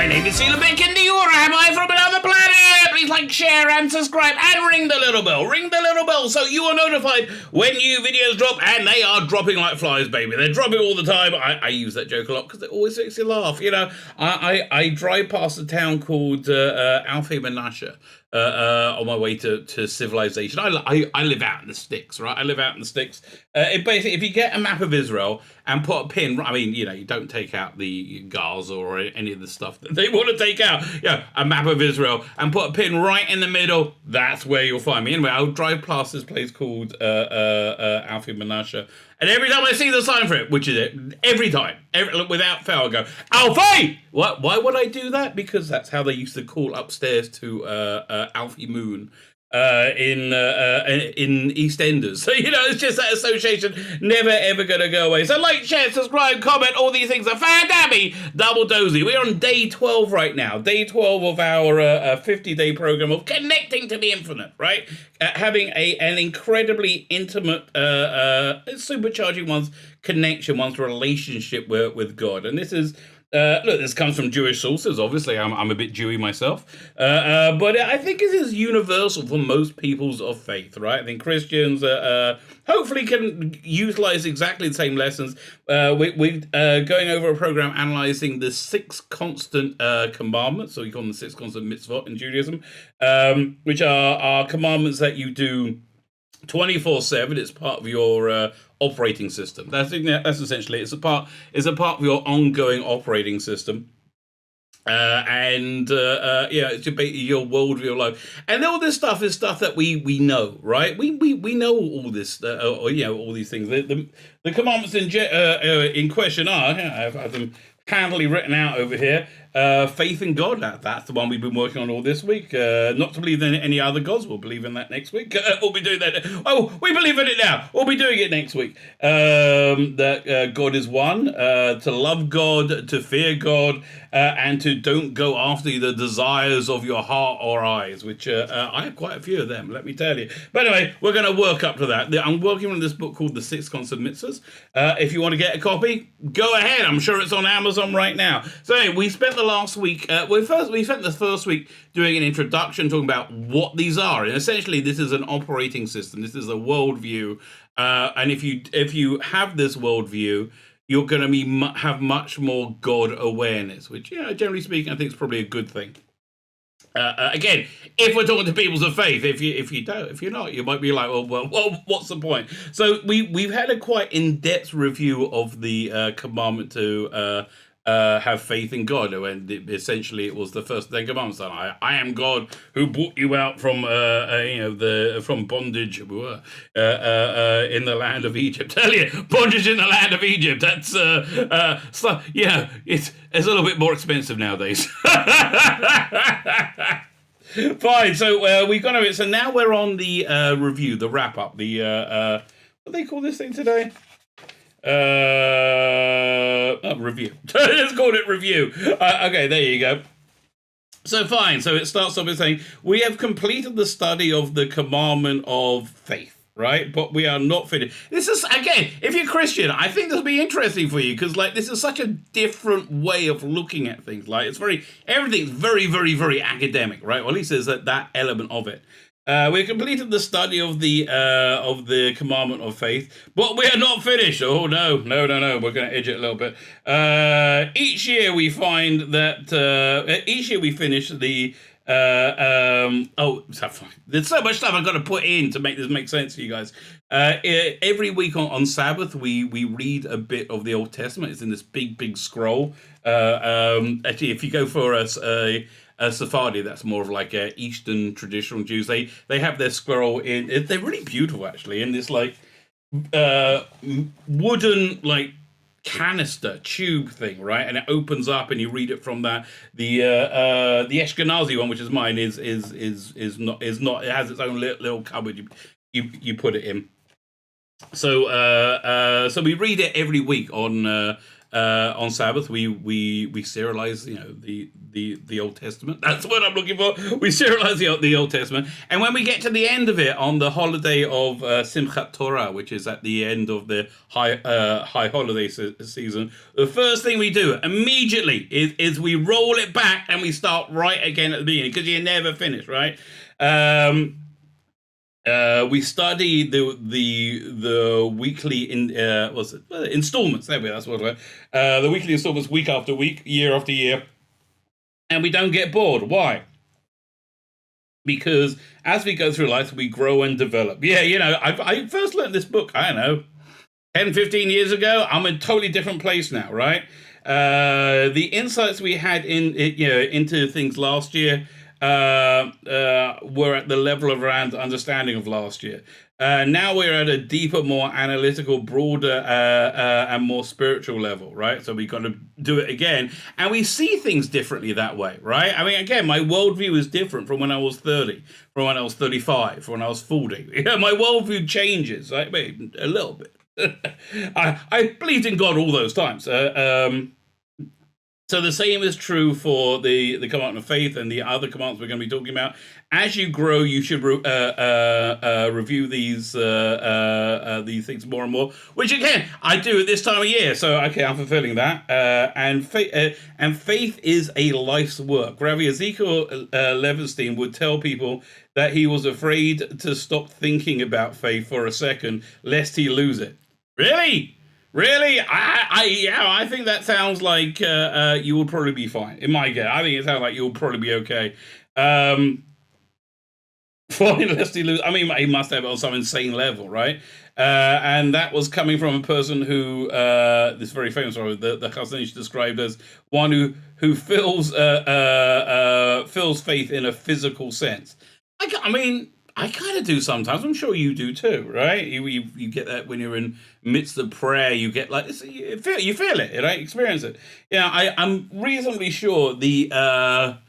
name is Tzvi Lebetkin, or am I from another planet? Please like, share, and subscribe, and ring the little bell. Ring the little bell so you are notified when new videos drop, and they are dropping like flies, baby. They're dropping all the time. I use that joke a lot because it always makes you laugh. You know, I drive past a town called Alfie Menashe. On my way to civilization. I live out in the sticks, right? I live out in the sticks. Basically, if you get a map of Israel and put a pin, I mean, you know, you don't take out the Gaza or any of the stuff that they want to take out. Yeah, a map of Israel and put a pin right in the middle. That's where you'll find me. Anyway, I'll drive past this place called Alfie Menashe. And every time I see the sign for it, which is it, every time, without fail, I go, Alfie! What? Why would I do that? Because that's how they used to call upstairs to Alfie Moon in EastEnders. So, you know, it's just that association never, ever going to go away. So like, share, subscribe, comment, all these things are fan-dabby, double dozy. We're on day 12 right now. Day 12 of our 50-day program of connecting to the infinite, right? Having an incredibly intimate, supercharging one's connection, one's relationship with God. And this is, look, this comes from Jewish sources. Obviously, I'm a bit Jewy myself. But I think it is universal for most peoples of faith, right? I think Christians hopefully can utilize exactly the same lessons. We're going over a program analyzing the 6 constant commandments. So we call them the 6 constant mitzvot in Judaism, which are commandments that you do 24/7. It's part of your operating system. That's essentially it's a part of your ongoing operating system. It's your worldview of life, and all this stuff is stuff that we know, right? We know all this, all these things. The commandments in question are, I have them handily written out over here. Faith in God, that's the one we've been working on all this week. Not to believe in any other gods. We'll believe in that next week. We'll be doing that. Oh, we believe in it now. We'll be doing it next week. That God is one. To love God, to fear God, and to don't go after the desires of your heart or eyes, which I have quite a few of them, let me tell you. But anyway, we're going to work up to that. I'm working on this book called The 6 Constant Mitzvahs. If you want to get a copy, go ahead. I'm sure it's on Amazon right now. So anyway, we spent the last week, we spent the first week doing an introduction, talking about what these are. And essentially, this is an operating system. This is a worldview. And if you have this worldview, you're going to have much more God awareness, which, generally speaking, I think is probably a good thing. Again, if we're talking to peoples of faith, if you're not, you might be like, well, what's the point? So we've had a quite in-depth review of the commandment to have faith in God, and essentially it was the first 10 commandments. I am God who brought you out from from bondage in the land of Egypt. Tell you, bondage in the land of Egypt. That's it's a little bit more expensive nowadays. Fine. So we've gone over it. So now we're on the review, the wrap up. The what do they call this thing today? Review. Let's call it review. Okay, there you go. So fine. So it starts off with saying, we have completed the study of the commandment of faith, right? But we are not finished. This is, again, if you're Christian, I think this will be interesting for you, because this is such a different way of looking at things. Everything's very, very, very academic, right? Or at least there's that element of it. We completed the study of the commandment of faith, but we are not finished. Oh, no. We're going to edge it a little bit. Each year we find that, each year we finish the, there's so much stuff I've got to put in to make this make sense to you guys. Every week on Sabbath, we read a bit of the Old Testament. It's in this big scroll. Actually, if you go for a Sephardi, that's more of like Eastern traditional Jews. They have their scroll in. They're really beautiful, actually, in this wooden canister tube thing, right? And it opens up, and you read it from that. The Ashkenazi one, which is mine, is not. It has its own little cupboard. You put it in. So we read it every week on on Sabbath, we serialize, the Old Testament. That's what I'm looking for. We serialize the Old Testament, and when we get to the end of it on the holiday of Simchat Torah, which is at the end of the high holiday season, the first thing we do immediately is we roll it back and we start right again at the beginning, because you never finish, right? We study the weekly installments. There we are. That's what it was. The weekly installments, week after week, year after year, and we don't get bored. Why? Because as we go through life, we grow and develop. Yeah, I first learned this book, I don't know, 10, 15 years ago. I'm in a totally different place now, right? The insights we had into things last year were at the level of our understanding of last year. Now we're at a deeper, more analytical, broader, and more spiritual level, right? So we've got to do it again. And we see things differently that way, right? I mean, again, my worldview is different from when I was 30, from when I was 35, from when I was 40. My worldview changes, right? A little bit. I believed in God all those times. So the same is true for the commandment of faith and the other commands we're going to be talking about. As you grow, you should review these things more and more, which again I do at this time of year. So okay, I'm fulfilling that. And faith is a life's work. Rabbi Ezekiel Levenstein would tell people that he was afraid to stop thinking about faith for a second, lest he lose it. Really? Really? I think that sounds like you will probably be fine. In my guess, I think it sounds like you'll probably be okay. Fine, lest he lose. I mean, he must have it on some insane level, right? And that was coming from a person who, this very famous story, the Karney Shomron described as one who feels faith in a physical sense. I mean, I kind of do sometimes. I'm sure you do too, right? You get that when you're in midst of prayer. You get like you feel it, right? Experience it. Yeah, I'm reasonably sure the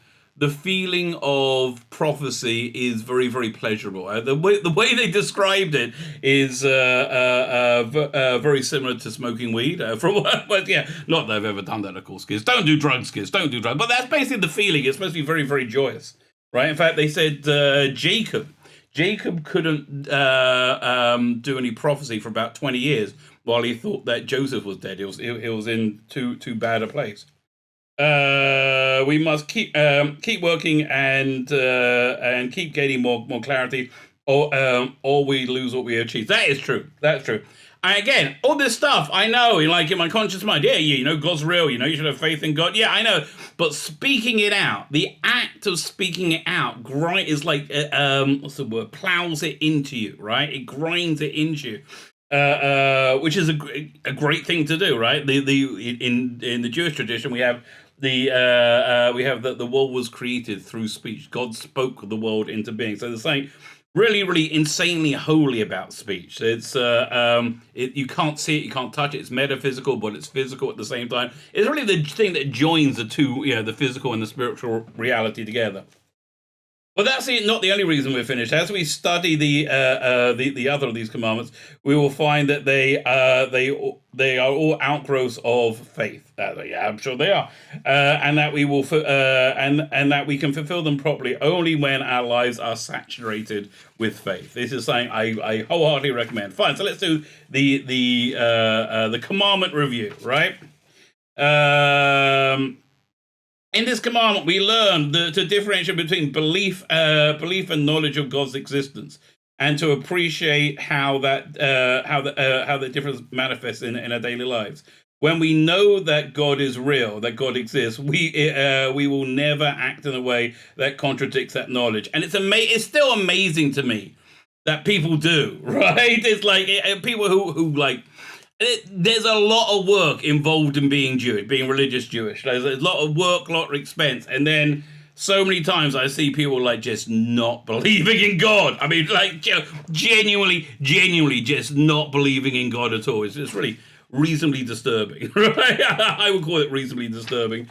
feeling of prophecy is very, very pleasurable. The way they described it is very similar to smoking weed. Not that I've ever done that, of course, kids. Don't do drugs, kids. Don't do drugs. But that's basically the feeling. It's supposed to be very, very joyous, right? In fact, they said Jacob couldn't do any prophecy for about 20 years while he thought that Joseph was dead. It was in too bad a place. We must keep working and keep gaining more clarity, or we lose what we achieve. That is true. That's true. And again, all this stuff I know, like in my conscious mind. Yeah, God's real. You should have faith in God. Yeah, I know. But speaking it out, the act of speaking it out, is like what's the word? Plows it into you, right? It grinds it into you, which is a great thing to do, right? In the Jewish tradition, we have the world was created through speech. God spoke the world into being. So there's something really, really insanely holy about speech. It's you can't see it, you can't touch it. It's metaphysical, but it's physical at the same time. It's really the thing that joins the two, the physical and the spiritual reality together. But that's not the only reason we're finished. As we study the other of these commandments, we will find that they are all outgrowths of faith. I'm sure they are, and that we will and that we can fulfill them properly only when our lives are saturated with faith. This is something I wholeheartedly recommend. Fine, so let's do the commandment review, right? In this commandment, we learn to differentiate between belief and knowledge of God's existence, and to appreciate how that difference manifests in our daily lives. When we know that God is real, that God exists, we will never act in a way that contradicts that knowledge. And it's still amazing to me that people do, right? It's like people who like. There's a lot of work involved in being Jewish, being religious Jewish. There's a lot of work, a lot of expense. And then so many times I see people like just not believing in God. I mean, like genuinely just not believing in God at all. It's just really reasonably disturbing, right? I would call it reasonably disturbing.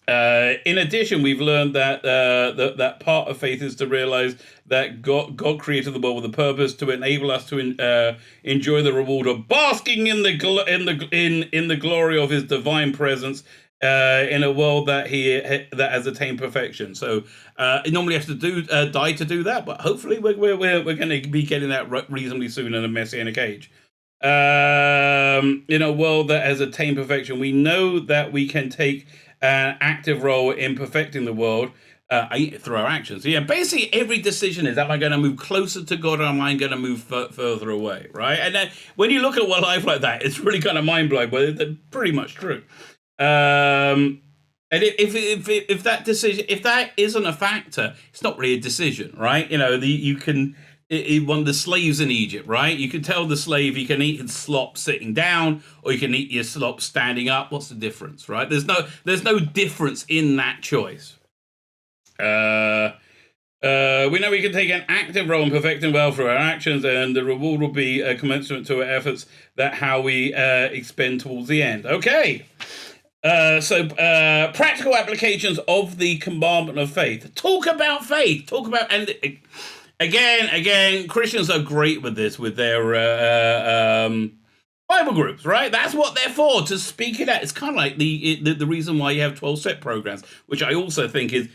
In addition, we've learned that that part of faith is to realize that God created the world with a purpose to enable us to enjoy the reward of basking in the glory of His divine presence in a world that that has attained perfection. So it normally has to die to do that, but hopefully we're going to be getting that reasonably soon in a Messianic age. In a world that has attained perfection, we know that we can take an active role in perfecting the world through our actions. Yeah, basically every decision is, am I going to move closer to God or am I going to move further away, right? And then when you look at one life like that, it's really kind of mind-blowing, but it's pretty much true. And if that decision, if that isn't a factor, it's not really a decision, right? You know, one of the slaves in Egypt, right? You can tell the slave you can eat his slop sitting down, or you can eat your slop standing up. What's the difference, right? There's no difference in that choice. We know we can take an active role in perfecting well through our actions, and the reward will be commensurate to our efforts. That how we expend towards the end. Okay. So practical applications of the commandment of faith. Talk about faith. And again, Christians are great with this, with their Bible groups, right? That's what they're for, to speak it out. It's kind of like the reason why you have 12-step programs, which I also think is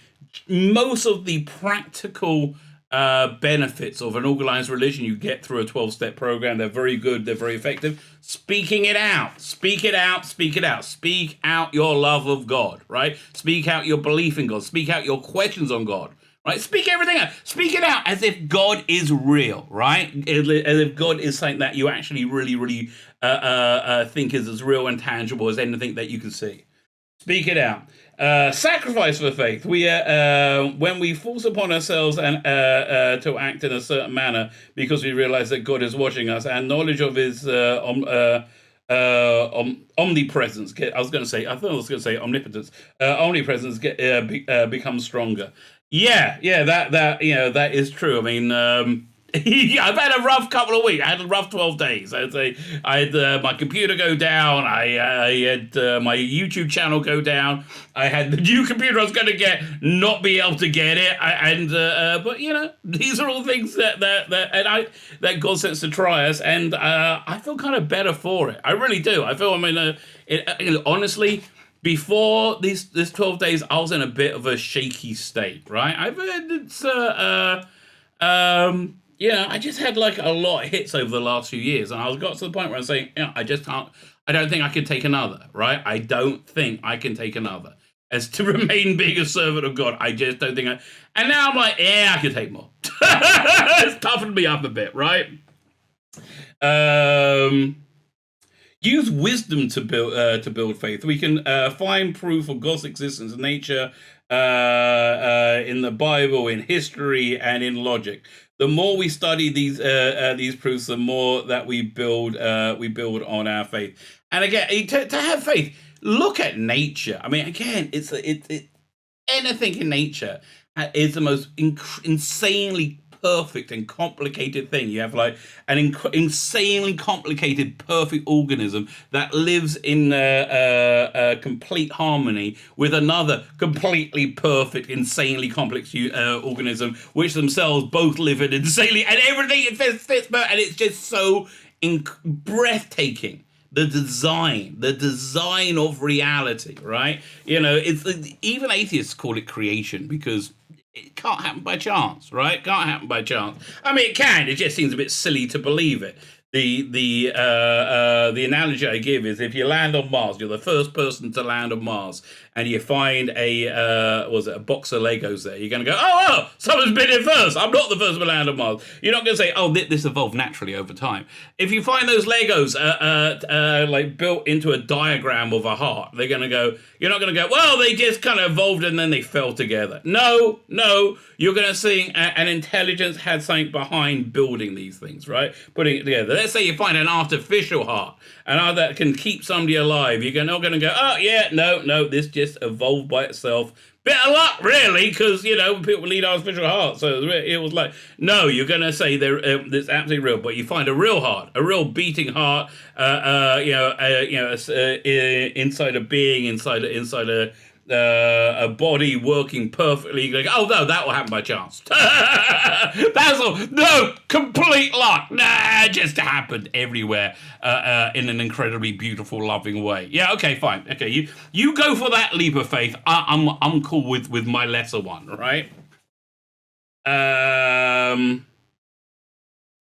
most of the practical benefits of an organized religion you get through a 12-step program. They're very good. They're very effective. Speaking it out. Speak it out. Speak it out. Speak out your love of God, right? Speak out your belief in God. Speak out your questions on God. Right? Speak everything out. Speak it out as if God is real, right? As if God is something that you actually really, really think is as real and tangible as anything that you can see. Speak it out. Sacrifice for faith. We when we force upon ourselves and to act in a certain manner because we realize that God is watching us, and knowledge of His omnipresence. I thought I was going to say omnipotence. Omnipresence becomes stronger. Yeah, that is true. I mean, I've had a rough couple of weeks. I had a rough 12 days. I had my computer go down. I had my YouTube channel go down. I had the new computer I was going to get not be able to get it. But you know, these are all things that God sends to try us, and I feel kind of better for it. I really do. I feel. I mean, honestly. Before this 12 days, I was in a bit of a shaky state, right? I just had like a lot of hits over the last few years, and I got to the point where I'm saying, I just can't. I don't think I can take another, right? I don't think I can take another. As to remain being a servant of God, I just don't think I. And now I'm like, I can take more. It's toughened me up a bit, right? Use wisdom to build faith. We can find proof of God's existence in nature, in the Bible, in history, and in logic. The more we study these proofs, the more that we build on our faith. And again, to have faith, look at nature. I mean, again, it's anything in nature is the most insanely perfect and complicated thing. You have like an insanely complicated, perfect organism that lives in a complete harmony with another completely perfect, insanely complex organism, which themselves both live in insanely, and everything it fits, and it's just so breathtaking. The design of reality, right? You know, it's even atheists call it creation because it can't happen by chance, right? Can't happen by chance. I mean, it can. It just seems a bit silly to believe it. The analogy I give is if you land on Mars, you're the first person to land on Mars, and you find a box of Legos there. You're going to go, oh, someone's been here first. I'm not the first to land on Mars. You're not going to say, oh, this evolved naturally over time. If you find those Legos like built into a diagram of a heart, you're not going to go, well, they just kind of evolved and then they fell together. No, you're going to see an intelligence had something behind building these things, right? Putting it together. Let's say you find an artificial heart, and how that can keep somebody alive. You're not going to go, oh, yeah, no, this just evolved by itself. Bit of luck, really, because, people need artificial hearts. So it was like, no, you're going to say it's absolutely real. But you find a real heart, a real beating heart, inside a being, inside a body working perfectly. Like, oh no, that will happen by chance. That's all. No, complete luck. Nah, just happened everywhere in an incredibly beautiful, loving way. Yeah, okay, fine. Okay, you go for that leap of faith. I'm cool with my lesser one, right?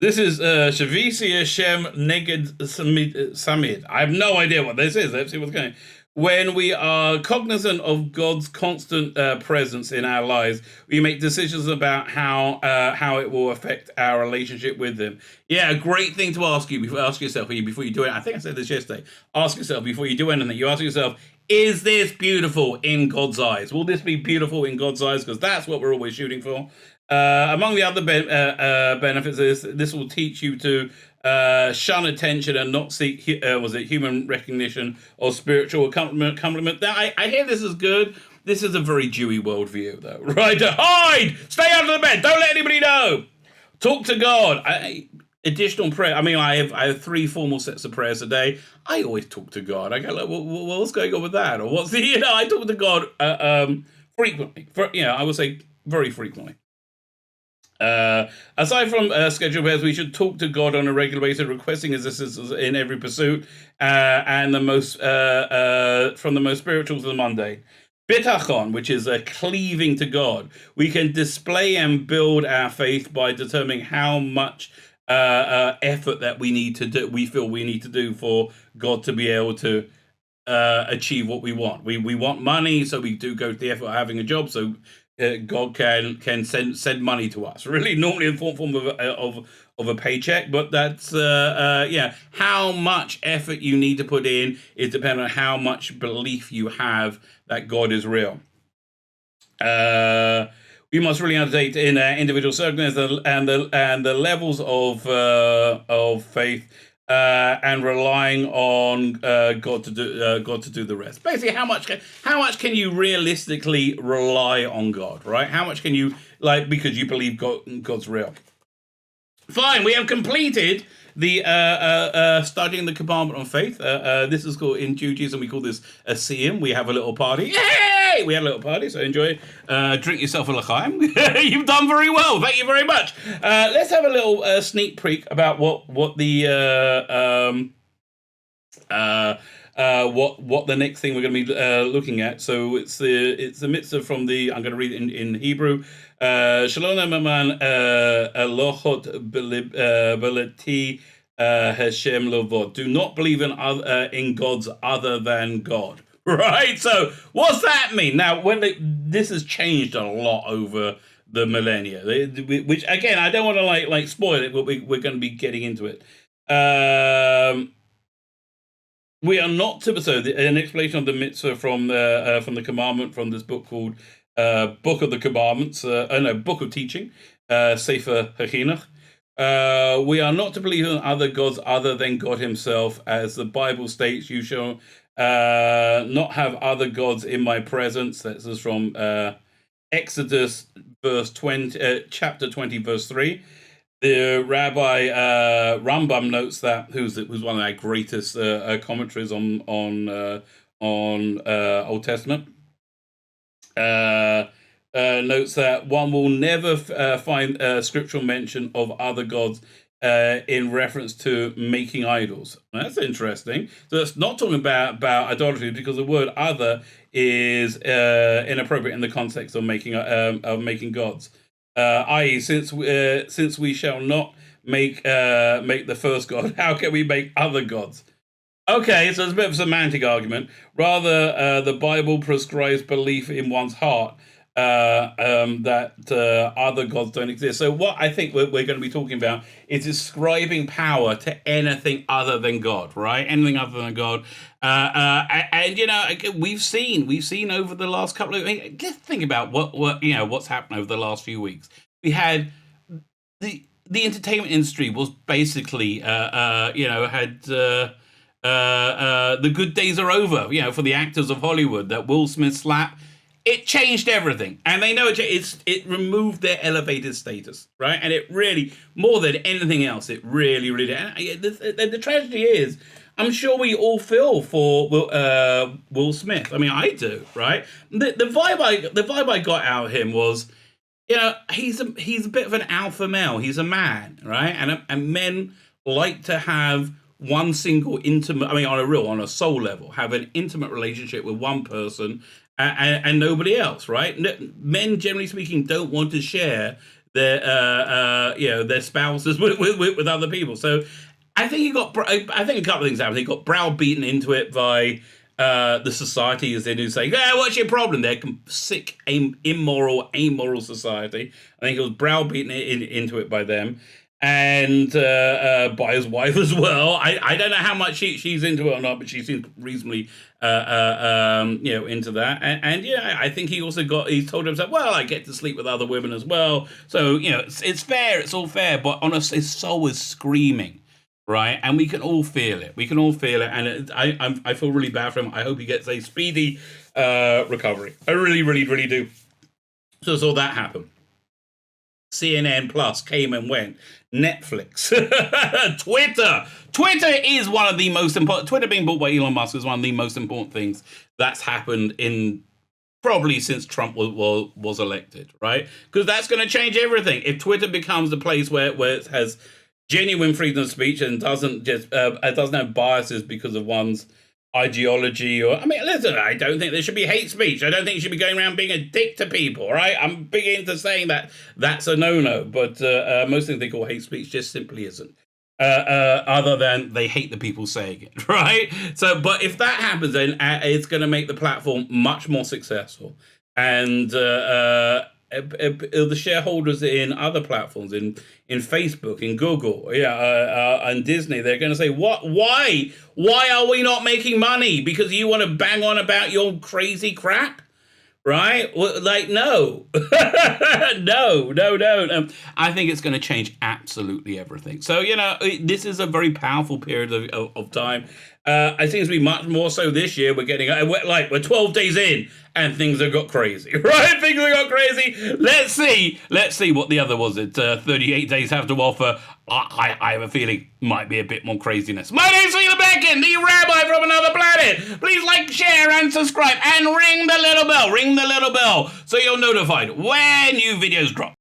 This is Shavisi Hashem Neged Samid. I have no idea what this is. Let's see what's going on. When we are cognizant of God's constant presence in our lives, we make decisions about how it will affect our relationship with Him. Yeah, a great thing to ask yourself before you do it. I think I said this yesterday. Ask yourself before you do anything. You ask yourself, is this beautiful in God's eyes? Will this be beautiful in God's eyes? Because that's what we're always shooting for. Among the other benefits is this will teach you to shun attention and not seek human recognition or spiritual accompaniment. Now, I hear this is good. This is a very Jewy worldview, though, right? Hide! Stay under the bed! Don't let anybody know! Talk to God. Additional prayer. I mean, I have 3 formal sets of prayers a day. I always talk to God. I go, like, what's going on with that? Or what's the, I talk to God frequently. I would say very frequently. Aside from scheduled prayers, we should talk to God on a regular basis, requesting His assistance in every pursuit, and from the most spiritual to the mundane. Bitachon, which is a cleaving to God. We can display and build our faith by determining how much effort that we feel we need to do for God to be able to achieve what we want. We want money, so we do go to the effort of having a job, so God can send money to us. Really, normally in form of a paycheck, but that's how much effort you need to put in is dependent on how much belief you have that God is real. We must really undertake in our individual circumstances and the levels of faith. And relying on God to do the rest. Basically, how much can you realistically rely on God, right? How much can you because you believe God's real? Fine, we have completed the studying the commandment on faith. This is called, in Judaism, we call this a siyum. We have a little party. Yay! We had a little party, so enjoy. Drink yourself a l'chaim. You've done very well. Thank you very much. Let's have a little sneak peek about what the next thing we're going to be looking at. So it's the mitzvah from the, I'm going to read it in Hebrew. Shalom aman elohot beleti Hashem lovod. Do not believe in gods other than God. Right? So what's that mean? Now, this has changed a lot over the millennia, which again, I don't want to like spoil it, but we're going to be getting into it. We are not to, so an explanation of the mitzvah from the commandment from this book called Book of the Commandments, Book of Teaching, Sefer HaChinuch. We are not to believe in other gods other than God Himself, as the Bible states, you shall not have other gods in my presence. This is from Exodus chapter 20, verse 3. The Rabbi Rambam notes that, who's one of our greatest commentaries on Old Testament, notes that one will never find scriptural mention of other gods in reference to making idols. That's interesting. So it's not talking about idolatry, because the word "other" is inappropriate in the context of making gods. I.e., since we shall not make the first god, how can we make other gods? Okay, so it's a bit of a semantic argument. Rather, the Bible prescribes belief in one's heart that other gods don't exist. So what I think we're going to be talking about is ascribing power to anything other than God, right? Anything other than God. And we've seen over the last couple of, just think about what's happened over the last few weeks. We had the entertainment industry was basically the good days are over, for the actors of Hollywood. That Will Smith slap, it changed everything, and they know it removed their elevated status, right? And it really, more than anything else, it really, and the tragedy is, I'm sure we all feel for Will Smith. I mean, I do, right? The vibe I got out of him was, he's a bit of an alpha male. He's a man, right? And men like to have one single intimate. I mean, on a soul level, have an intimate relationship with one person and nobody else, right? Men, generally speaking, don't want to share their spouses with other people. So I think I think a couple of things happened. He got browbeaten into it by the society, as they do, saying, what's your problem? They're sick, immoral, amoral society. I think he was browbeaten into it by them. And by his wife as well. I don't know how much she's into it or not, but she seems reasonably, into that. And I think he told himself, well, I get to sleep with other women as well. So, it's fair, it's all fair. But honestly, his soul is screaming, right? And we can all feel it. And I feel really bad for him. I hope he gets a speedy recovery. I really, really, really do. So saw that happen. CNN Plus came and went. Netflix, Twitter is one of the most important. Twitter being bought by Elon Musk is one of the most important things that's happened in probably since Trump was elected, right? Because that's going to change everything. If Twitter becomes the place where it has genuine freedom of speech and doesn't have biases because of one's ideology, listen, I don't think there should be hate speech. I don't think you should be going around being a dick to people, right? I'm big into saying that that's a no-no, but most things they call hate speech just simply isn't. Other than they hate the people saying it, right? So, but if that happens, then it's going to make the platform much more successful. And the shareholders in other platforms, in Facebook, in Google, and Disney, they're going to say, "What? Why are we not making money? Because you want to bang on about your crazy crap, right? Like, no, no. I think it's going to change absolutely everything. So this is a very powerful period of time. I think it's going to be much more so this year. We're 12 days in and things have got crazy, right? Things have got crazy. Let's see what the other was. 38 days have to offer. I have a feeling might be a bit more craziness. My name's Tzvi Lebetkin, the rabbi from another planet. Please like, share, and subscribe, and ring the little bell. Ring the little bell so you're notified when new videos drop.